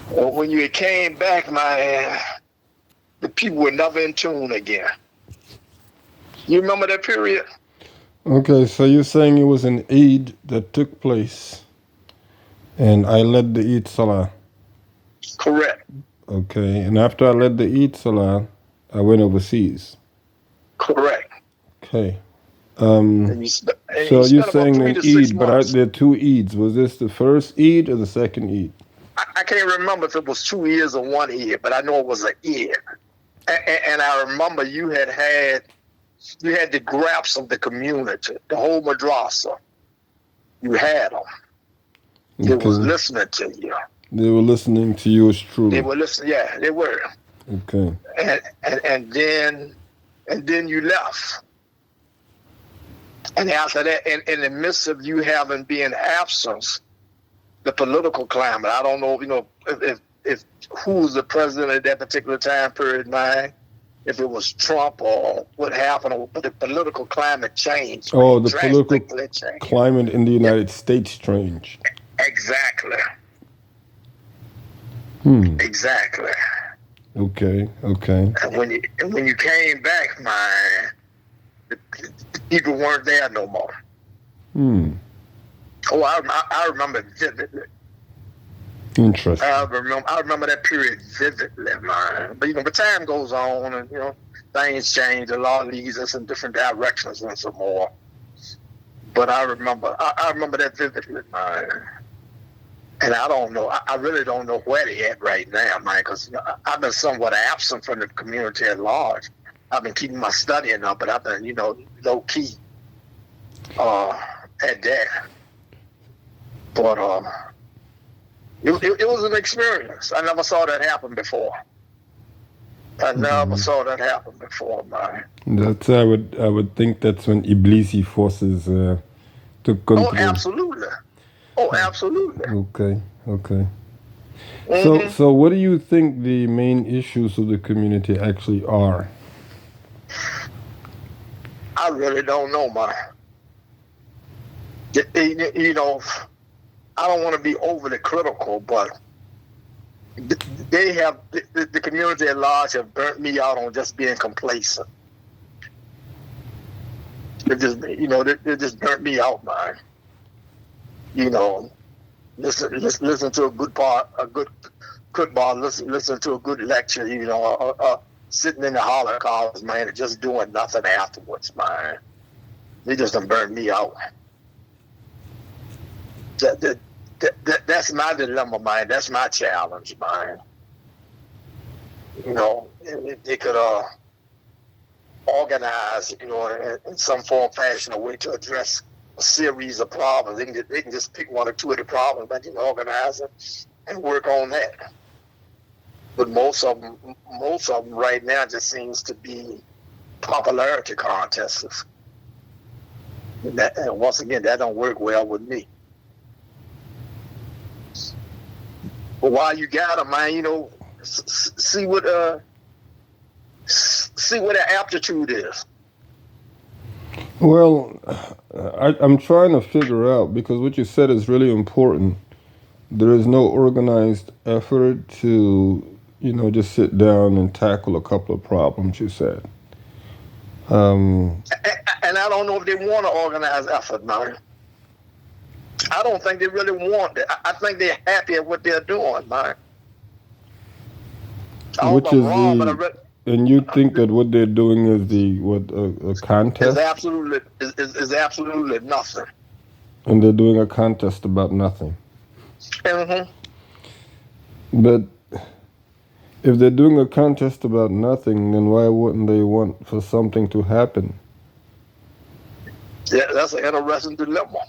When you came back, man, the people were never in tune again. You remember that period? Okay, so you're saying it was an Eid that took place, and I led the Eid Salah. Correct. Okay, and after I led the Eid Salah, I went overseas. Correct. Okay. Um, And you so you're spent about saying three an to six Eid, but months. there are two Eids. Was this the first Eid or the second Eid? I can't remember if it was 2 years or 1 year, but I know it was a year. And I remember you had the graps of the community, the whole madrasa. You had them. They was Okay. listening to you. They were listening to yours They truly. were listening. Yeah, they were. Okay. And and and then and then you left. And after that, in the midst of you having been absent, the political climate. I don't know, if who was the president at that particular time period, man. If it was Trump or what happened, but the political climate changed, Oh, man, the political drastically changed. climate in the Yeah, United States changed. exactly, Hmm. exactly. Okay. Okay. And when you came back, man, the people weren't there no more. Hmm. Oh, I remember vividly. Interesting. I remember that period vividly, man. But but time goes on, and things change. The law leads us in different directions and some more. But I remember that vividly, man. And I don't know. I really don't know where they at right now, man. Because I've been somewhat absent from the community at large. I've been keeping my studying up, but I've been, low key uh, at that. But it was an experience. I never saw that happen before. I never Hmm. saw that happen before, man. That's I would think that's when Iblisi forces took Oh, control. absolutely. Oh, absolutely. Okay. Okay. So Hmm. so what do you think the main issues of the community actually are? I really don't know, man. You know, I don't want to be overly critical, but they have the community at large have burnt me out on just being complacent. They just burnt me out, man. You know, listen to a good football, listen to a good lecture. Sitting in the Holocaust, man, and just doing nothing afterwards, man. They just done burned me out. That, that, that's my dilemma, man. That's my challenge, man. If they could organize, in some form, fashion, a way to address a series of problems. They can just pick one or two of the problems, but organize it and work on that. But most of them right now just seems to be popularity contests. And once again, that don't work well with me. But while you got them, man, see what their aptitude is. Well, I'm trying to figure out because what you said is really important. There is no organized effort to, just sit down and tackle a couple of problems. You said. Um, And I don't know if they want to organize effort, man. I don't think they really want it. I think they're happy at what they're doing, man. I hope which I'm is wrong, but the, and you think that what they're doing is the what a is contest, absolutely nothing. and they're doing a contest about nothing. Mm-hmm. But if they're doing a contest about nothing, then why wouldn't they want for something to happen? Yeah, that's an interesting dilemma.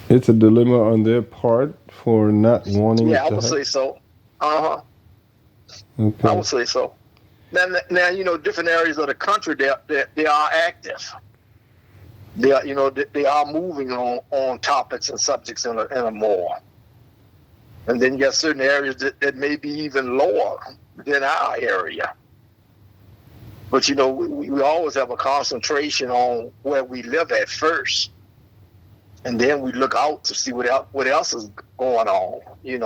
It's a dilemma on their part for not wanting Yeah, it I to would happen. say so. Uh huh. I Okay. would say so. Now, different areas of the country they are active. They are moving on topics and subjects in a more. And then you got certain areas that may be even lower than our area. But we always have a concentration on where we live at first. and then we look out to see what else is going on.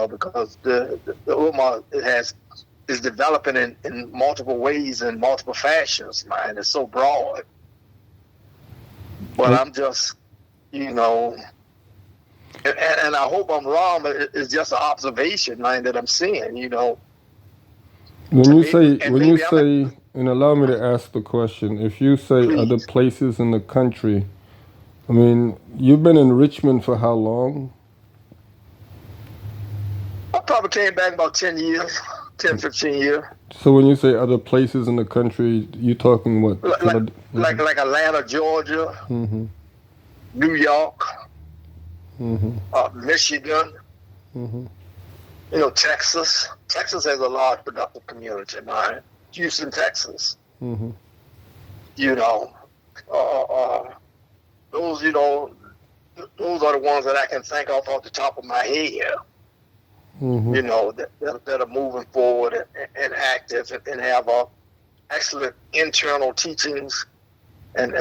Because the Ummah is developing in multiple ways and multiple fashions, man. It's so broad. But I'm just, and I hope I'm wrong, but it's just an observation, man, that I'm seeing. When you say, and allow me to ask the question, if you say Please. other places in the country, I mean, you've been in Richmond for how long? I probably came back about 10 years, 10, 15 years. So when you say other places in the country, you talking what? Like Atlanta, Georgia, New York, Michigan, Texas. Texas has a large productive community, man. Houston, Texas. Those, those are the ones that I can think of off the top of my head. That are moving forward and active and have excellent internal teachings and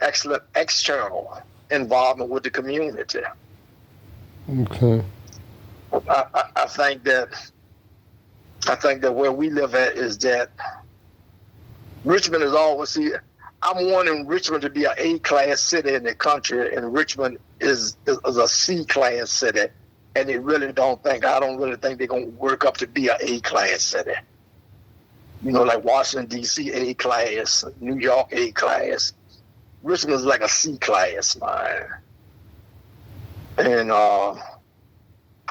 excellent external involvement with the community. Okay. I think that where we live at is that Richmond is always, see, I'm wanting Richmond to be an A-class city in the country, and Richmond is a C-class city. And I don't really think they're going to work up to be an A-class city. Like Washington, D.C., A-class, New York, A-class. Richmond is like a C-class, man. And I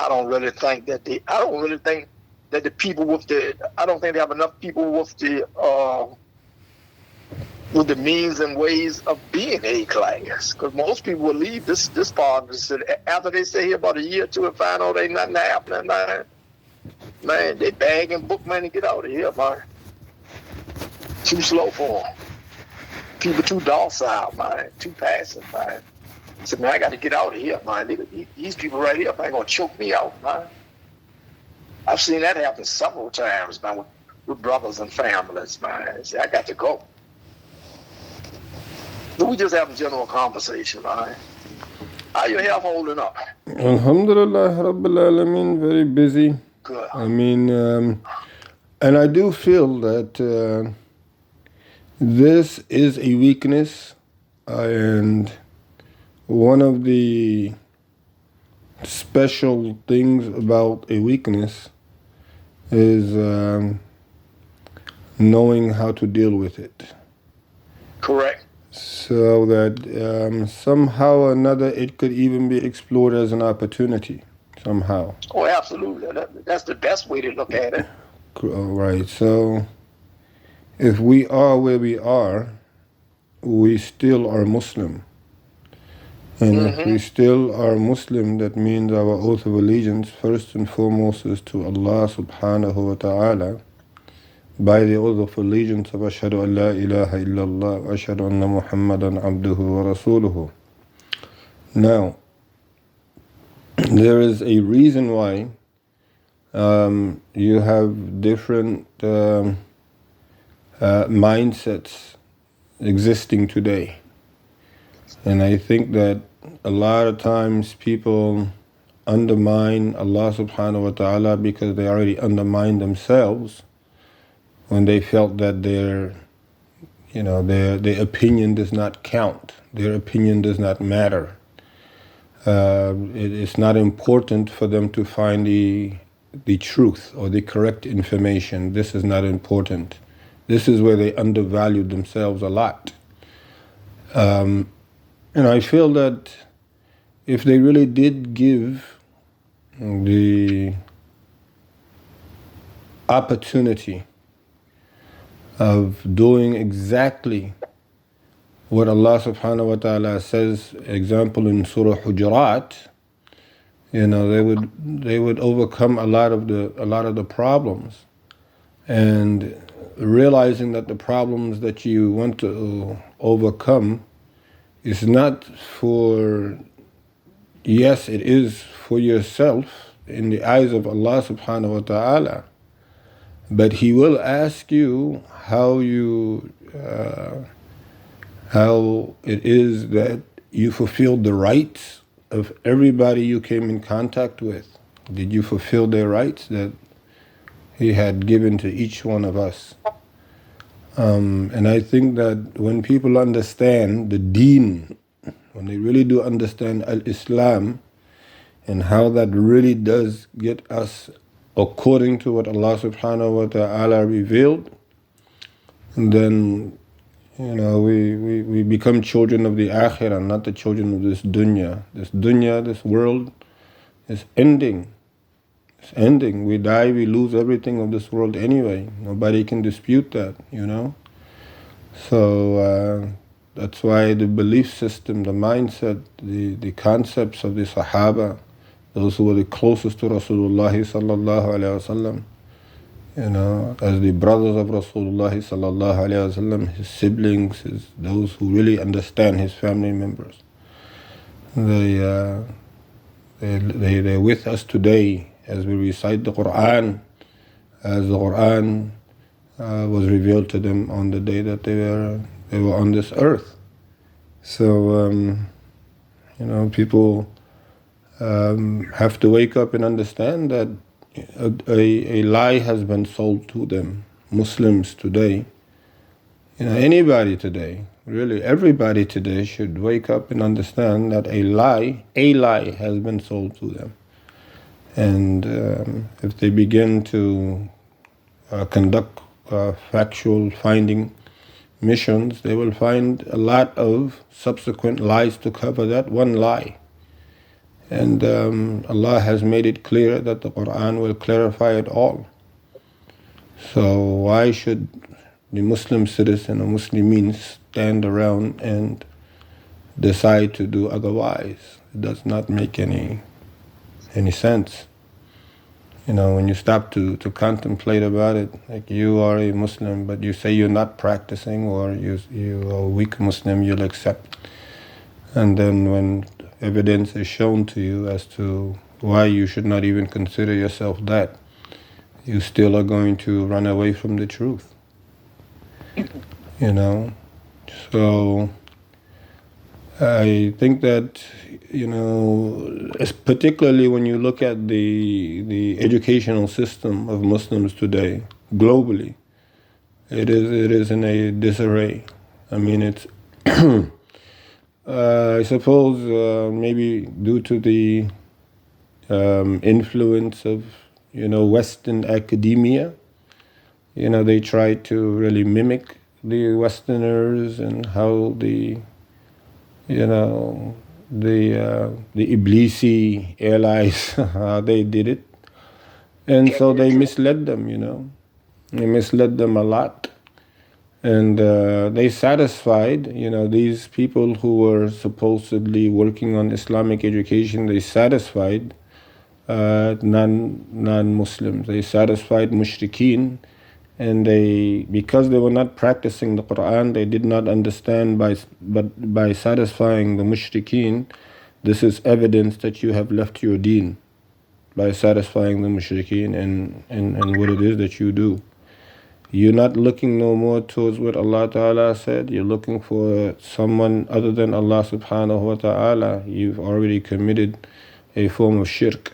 don't think they have enough people with the means and ways of being A-class. Because most people will leave this part of the city after they stay here about a year or two and find out ain't nothing happening, man. Man, they bag and book money to get out of here, man. Too slow for them. People too docile, man. Too passive, man. I said, man, I got to get out of here, man. These people right here, man, going to choke me out, man. I've seen that happen several times, man, with brothers and families, man. I said, I got to go. We just having general conversation, man. How your health holding up? Alhamdulillah, Rabbil Alameen, very busy. Good. I mean, and I do feel that this is a weakness, and one of the special things about a weakness is knowing how to deal with it. Correct. So that somehow or another it could even be explored as an opportunity, somehow. Oh, absolutely. That's the best way to look at it. All right. So if we are where we are, we still are Muslim. And if we still are Muslim, that means our oath of allegiance, first and foremost, is to Allah subhanahu wa ta'ala. By the oath of allegiance of Ashhadu an la ilaha illallah wa Ashhadu anna Muhammadan abduhu wa rasuluhu. Now, there is a reason why you have different mindsets existing today. And I think that a lot of times people undermine Allah subhanahu wa ta'ala because they already undermined themselves when they felt that their opinion does not count, their opinion does not matter. It's not important for them to find the truth or the correct information. This is not important. This is where they undervalued themselves a lot. And I feel that if they really did give the opportunity of doing exactly what Allah subhanahu wa ta'ala says, example in Surah Hujurat, they would overcome a lot of the problems, and realizing that the problems that you want to overcome is not for, yes, it is for yourself in the eyes of Allah subhanahu wa ta'ala, but He will ask you how it is that you fulfilled the rights of everybody you came in contact with? Did you fulfill their rights that He had given to each one of us? And I think that when people understand the deen, when they really do understand al-Islam and how that really does get us according to what Allah subhanahu wa ta'ala revealed, then we become children of the akhirah, not the children of this dunya. This dunya, this world is ending. It's ending. We die, we lose everything of this world anyway. Nobody can dispute that, So that's why the belief system, the mindset, the concepts of the Sahaba, those who were the closest to Rasulullah sallallahu alaihi wasallam, as the brothers of Rasulullah sallallahu alaihi wasallam, his siblings, those who really understand his family members. They're with us today as we recite the Quran, as the Quran was revealed to them on the day that they were on this earth. So people have to wake up and understand that a lie has been sold to them. Muslims today, anybody today, really everybody today should wake up and understand that a lie has been sold to them. And if they begin to conduct factual finding missions, they will find a lot of subsequent lies to cover that one lie. And Allah has made it clear that the Quran will clarify it all. So why should the Muslim citizen or Muslimin stand around and decide to do otherwise? It does not make any sense. When you stop to contemplate about it, like you are a Muslim, but you say you're not practicing, or you are a weak Muslim, you'll accept. And then when evidence is shown to you as to why you should not even consider yourself that, you still are going to run away from the truth. So I think that, particularly when you look at the educational system of Muslims today, globally, it is in a disarray. I mean, it's I suppose maybe due to the influence of Western academia. They try to really mimic the Westerners and how the Iblisi allies how they did it, and so they misled them. They misled them a lot. And they satisfied, these people who were supposedly working on Islamic education, they satisfied non-Muslims. They satisfied mushrikeen, and because they were not practicing the Quran, they did not understand by satisfying the mushrikeen, this is evidence that you have left your deen, by satisfying the mushrikeen and what it is that you do. You're not looking no more towards what Allah Ta'ala said. You're looking for someone other than Allah Subhanahu wa Ta'ala. You've already committed a form of shirk.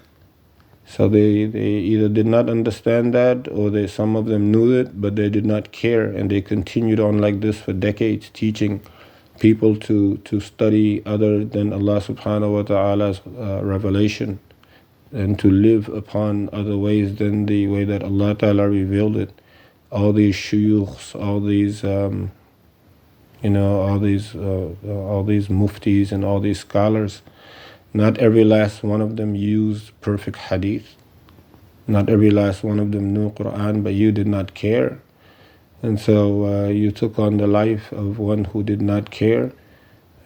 So they either did not understand that, or some of them knew it, but they did not care, and they continued on like this for decades, teaching people to study other than Allah Subhanahu wa Ta'ala's revelation, and to live upon other ways than the way that Allah Ta'ala revealed it. All these shuyukhs, all these muftis and all these scholars, not every last one of them used perfect hadith. Not every last one of them knew Quran, but you did not care. And so you took on the life of one who did not care.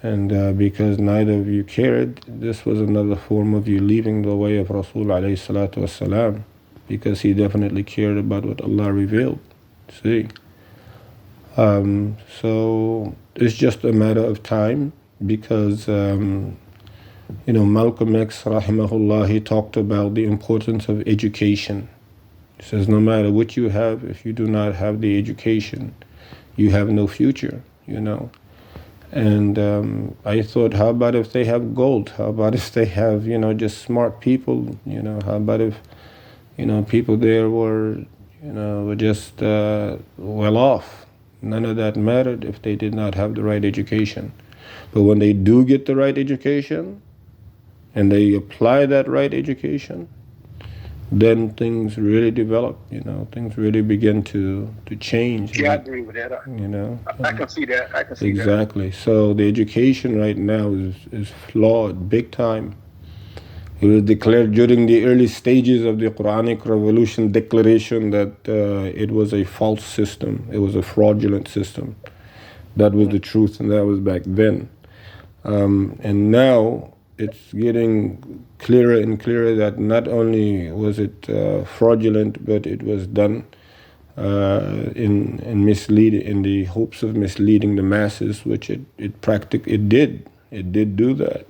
And because neither of you cared, this was another form of you leaving the way of Rasul alayhi salatu wasalam, because he definitely cared about what Allah revealed. See? So it's just a matter of time, because Malcolm X, rahimahullah, he talked about the importance of education. He says, no matter what you have, if you do not have the education, you have no future, And I thought, how about if they have gold? How about if they have, just smart people? How about if, people there were just well off? None of that mattered if they did not have the right education. But when they do get the right education and they apply that right education, then things really develop, things really begin to change. Yeah, I agree with that. I can see that. I can see exactly. So the education right now is flawed big time. It was declared during the early stages of the Quranic Revolution declaration that it was a false system. It was a fraudulent system. That was the truth, and that was back then. And now it's getting clearer and clearer that not only was it fraudulent, but it was done in the hopes of misleading the masses, which it did do that.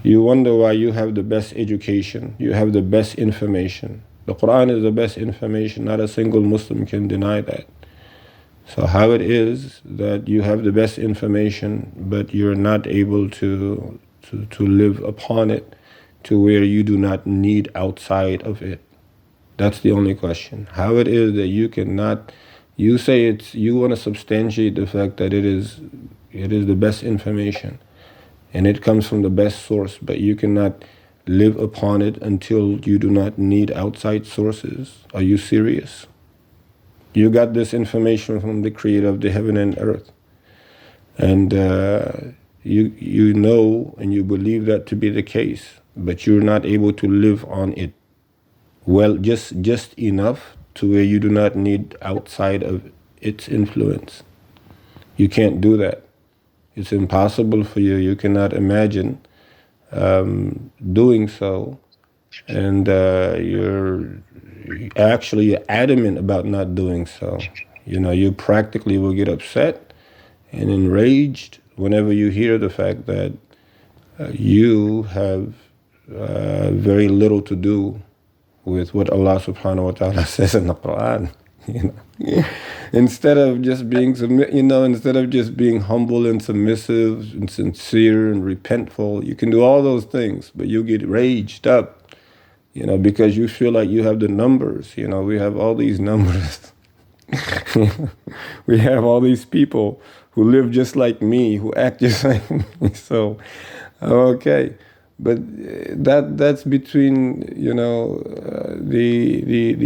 You wonder why you have the best education, you have the best information. The Quran is the best information. Not a single Muslim can deny that. So how it is that you have the best information, but you're not able to live upon it to where you do not need outside of it? That's the only question. How it is that you cannot, you say you want to substantiate the fact that it is the best information and it comes from the best source, but you cannot live upon it until you do not need outside sources. Are you serious? You got this information from the creator of the heaven and earth. And you know and you believe that to be the case, but you're not able to live on it well, just enough to where you do not need outside of its influence. You can't do that. It's impossible for you. You cannot imagine doing so. And you're adamant about not doing so. You practically will get upset and enraged whenever you hear the fact that you have very little to do with what Allah subhanahu wa ta'ala says in the Quran. Instead of just being instead of just being humble and submissive and sincere and repentful, you can do all those things, but you get raged up, because you feel like you have the numbers. We have all these numbers. We have all these people who live just like me, who act just like me. So, okay. But that's between the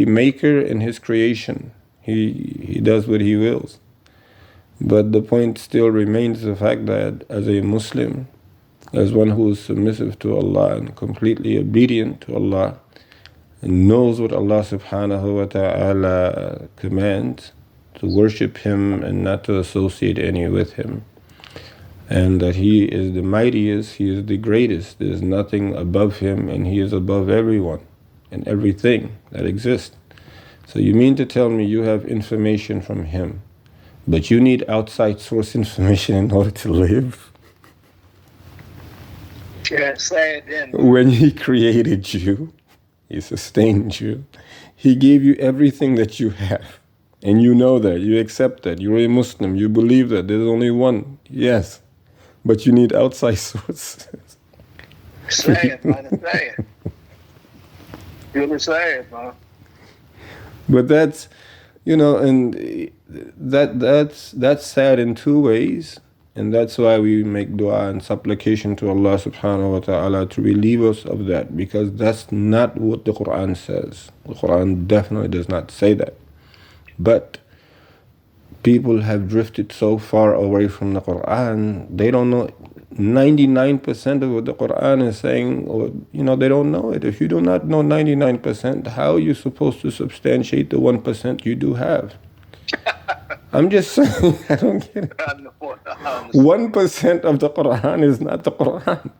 maker and his creation. He does what he wills. But the point still remains the fact that as a Muslim, as one who is submissive to Allah and completely obedient to Allah, and knows what Allah subhanahu wa ta'ala commands, to worship Him and not to associate any with Him, and that He is the mightiest, He is the greatest, there is nothing above Him, and He is above everyone and everything that exists. So you mean to tell me you have information from Him, but you need outside source information in order to live? Yeah, sad then. When He created you, He sustained you, He gave you everything that you have. And you know that, you accept that, you're a Muslim, you believe that there's only one, yes. But you need outside sources. Sad, man, it's sad. Really sad, man. But that's, and that's sad in two ways. And that's why we make dua and supplication to Allah subhanahu wa ta'ala to relieve us of that, because that's not what the Quran says. The Quran definitely does not say that. But people have drifted so far away from the Quran, they don't know 99% of what the Quran is saying, or they don't know it. If you do not know 99%, how are you supposed to substantiate the 1% you do have? I'm just saying, I don't get it. 1% of the Quran is not the Quran.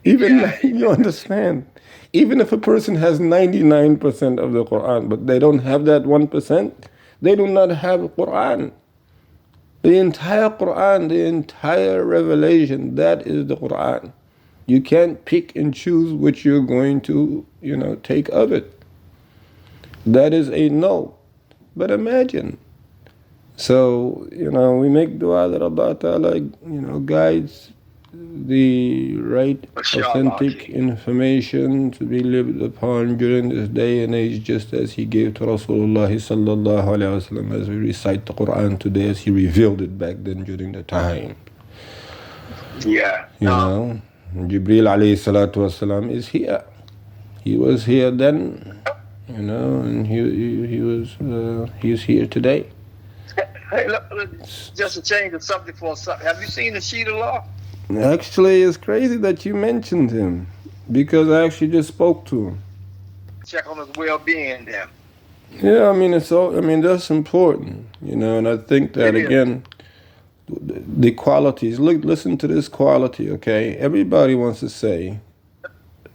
You understand? Even if a person has 99% of the Quran, but they don't have that 1%, they do not have Quran. The entire Quran, the entire revelation, that is the Quran. You can't pick and choose which you're going to, take of it. That is a no. But imagine So, we make dua that Allah Ta'ala, guides the right, Mashallah, authentic King. information to be lived upon during this day and age, just as He gave to Rasulullah sallallahu alaihi wasallam, as we recite the Quran today, as He revealed it back then during the time. Yeah. Jibreel alayhi salatu wasalam is here. He was here then, and he's here today. Hey, look, just to change the subject for a second. Have you seen the sheet of law? Actually, it's crazy that you mentioned him, because I actually just spoke to him. Check on his well-being then. Yeah, that's important, and I think that, again, the qualities, listen to this quality, okay? Everybody wants to say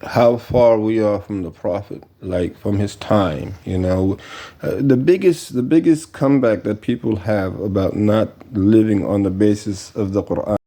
how far we are from the Prophet, like from his time, the biggest comeback that people have about not living on the basis of the Quran